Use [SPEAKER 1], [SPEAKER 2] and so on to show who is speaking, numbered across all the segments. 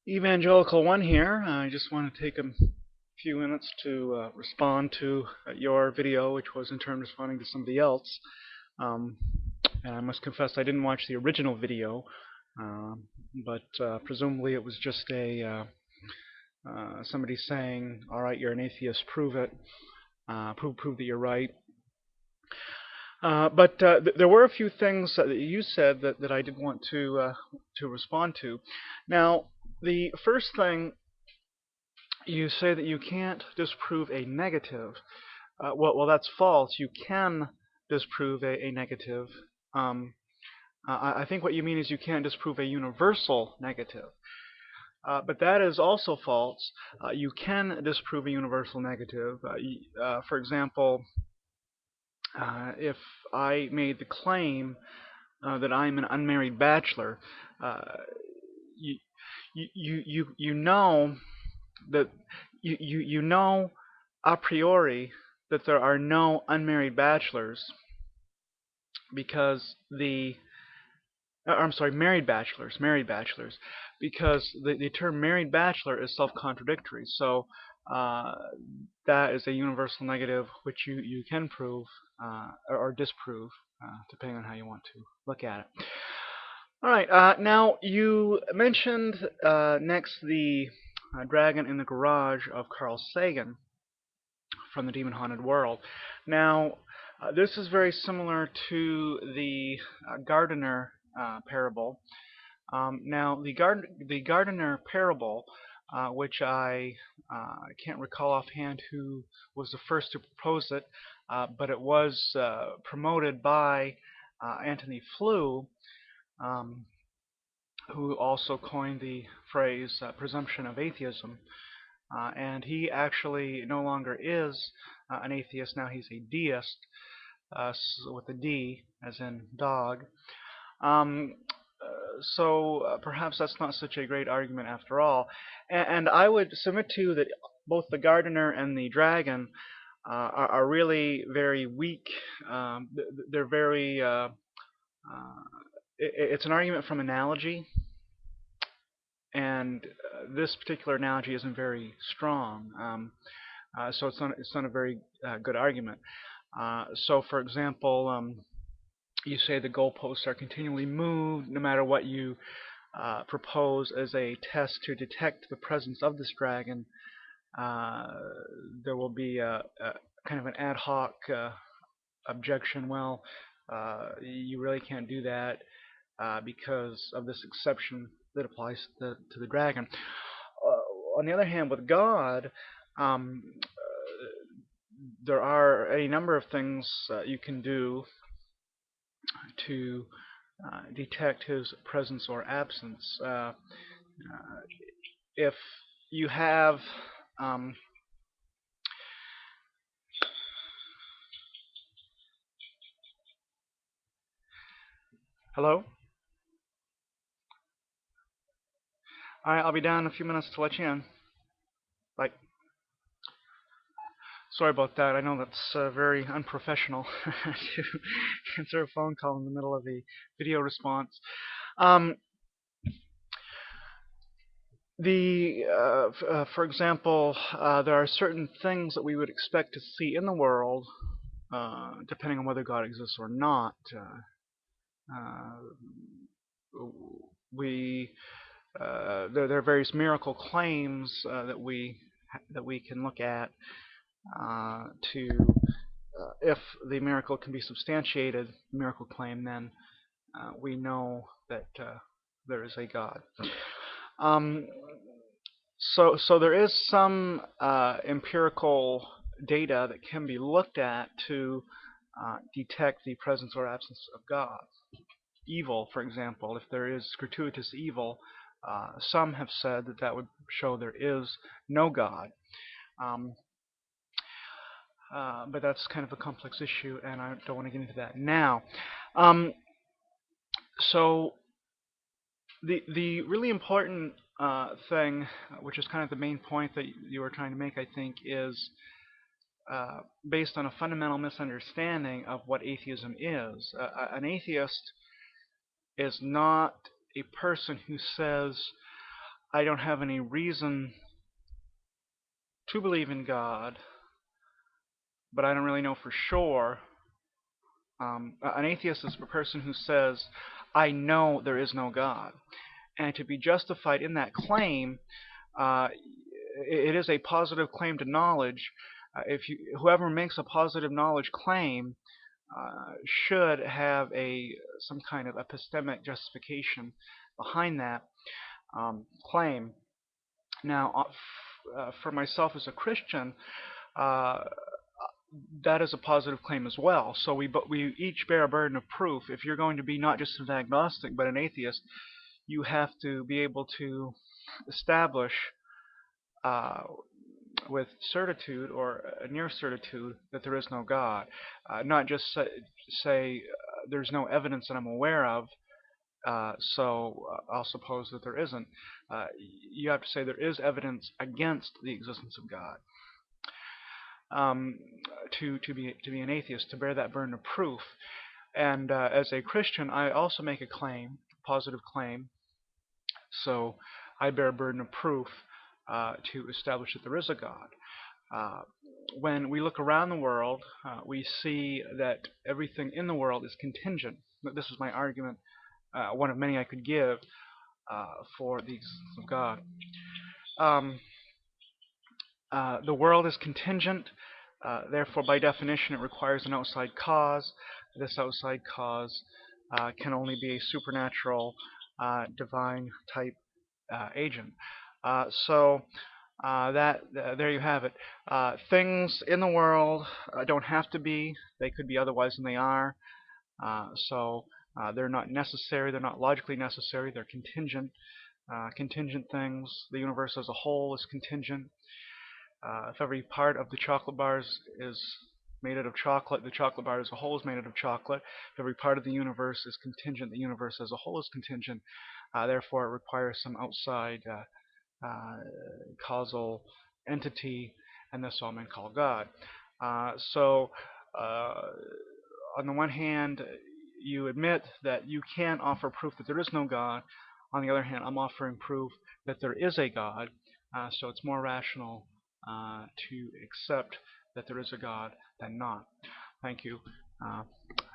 [SPEAKER 1] Evangelical One here. I just want to take a few minutes to respond to your video, which was in turn responding to somebody else. Um, and I must confess I didn't watch the original video, uh, but presumably it was just a somebody saying, "All right, you're an atheist. Prove it. Prove that you're right." But there were a few things that you said that I did want to respond to. Now, the first thing you say that you can't disprove a negative. Well, that's false. You can disprove a negative. Um, I think what you mean is you can't disprove a universal negative. But that is also false. You can disprove a universal negative. For example, if I made the claim that I'm an unmarried bachelor, uh, you, you know that you know a priori that there are no unmarried bachelors because I'm sorry, married bachelors, because the term married bachelor is self-contradictory. So uh, that is a universal negative which you can prove or disprove, depending on how you want to look at it. All right. Now you mentioned next the dragon in the garage of Carl Sagan from the Demon Haunted World. Now, this is very similar to the gardener parable. Now, the gardener parable, which I can't recall offhand who was the first to propose it, but it was promoted by Antony Flew, um, who also coined the phrase presumption of atheism. And he actually no longer is an atheist. Now he's a deist, with a D, as in dog. Um, so perhaps that's not such a great argument after all. And I would submit to you that both the gardener and the dragon are really very weak. They're very. It's an argument from analogy, and this particular analogy isn't very strong. So it's not a very good argument. So, for example, you say the goalposts are continually moved no matter what you propose as a test to detect the presence of this dragon. Uh, there will be a kind of an ad hoc objection. Well, you really can't do that because of this exception that applies to the dragon. On the other hand, with God, um, there are any number of things you can do to detect his presence or absence. If you have um, hello? Alright, I'll be down in a few minutes to let you in. Bye. Sorry about that. I know that's very unprofessional to answer a phone call in the middle of a video response. Um, for example, there are certain things that we would expect to see in the world, depending on whether God exists or not. Uh, we there are various miracle claims that we can look at to if the miracle can be substantiated, miracle claim, then we know that there is a God. Um, so there is some empirical data that can be looked at to detect the presence or absence of God. Evil, for example, if there is gratuitous evil, some have said that that would show there is no God. Um, but that's kind of a complex issue, and I don't want to get into that now. Um, so the really important thing, which is kind of the main point that you were trying to make, I think, is based on a fundamental misunderstanding of what atheism is. An atheist is not a person who says, I don't have any reason to believe in God, but I don't really know for sure. An atheist is a person who says, I know there is no God. And to be justified in that claim, uh, it is a positive claim to knowledge. Whoever makes a positive knowledge claim should have some kind of epistemic justification behind that claim. Now, for myself as a Christian, uh, that is a positive claim as well. So we each bear a burden of proof. If you're going to be not just an agnostic but an atheist, you have to be able to establish uh, with certitude or near certitude that there is no God. Not just say there's no evidence that I'm aware of, so I'll suppose that there isn't. Uh, you have to say there is evidence against the existence of God. Um, to be an atheist, to bear that burden of proof. And as a Christian, I also make a claim, positive claim. So I bear a burden of proof to establish that there is a God. Uh, when we look around the world, we see that everything in the world is contingent. This is my argument, one of many I could give for the existence of God. Um, the world is contingent, therefore, by definition, it requires an outside cause. This outside cause can only be a supernatural, divine type agent. There you have it. Things in the world don't have to be; they could be otherwise than they are. They're not necessary. They're not logically necessary. They're contingent. Contingent things. The universe as a whole is contingent. If every part of the chocolate bars is made out of chocolate, the chocolate bar as a whole is made out of chocolate. If every part of the universe is contingent, the universe as a whole is contingent. Therefore, it requires some outside causal entity, and this all men call God. So, on the one hand, you admit that you can offer proof that there is no God. On the other hand, I'm offering proof that there is a God. So it's more rational to accept that there is a God than not. Thank you,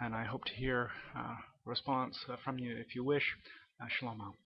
[SPEAKER 1] and I hope to hear a response from you if you wish. Shalom.